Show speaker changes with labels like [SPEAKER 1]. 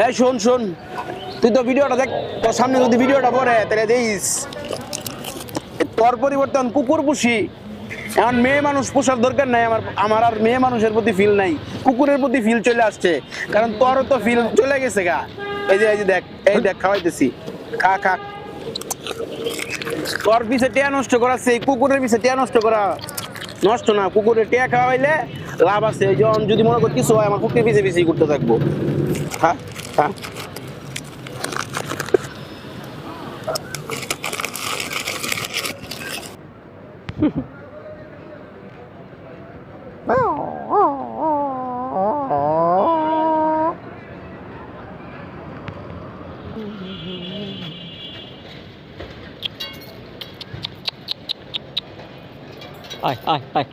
[SPEAKER 1] এই শোন শোন, তুই তো ভিডিওটা দেখ, তোর সামনে যদি ভিডিওটা পড়ে তাহলে দেখিস তোর পরিবর্তন কুকুর পুষি। এখন মেয়ে মানুষ পোষার দরকার নাই, আমার আমার আর মেয়ে মানুষের প্রতি ফিল নাই, কুকুরের প্রতি ফিল চলে আসছে। কারণ তোরও তো ফিল চলে গেছে গা। এই যে দেখ, এই দেখ খাওয়াইতেছি, খা খা। তোর পিছে টিয়া নষ্ট করাচ্ছে, এই কুকুরের পিছে টিয়া নষ্ট করা নষ্ট না, কুকুরের টিয়া খাওয়াইলে লাভ আছে। যখন যদি মনে কর কিছু হয়, আমার কুকুরের পিছে পিছিয়ে করতে থাকবো। হ্যাঁ হ্যাঁ।
[SPEAKER 2] Ai, ai, ai.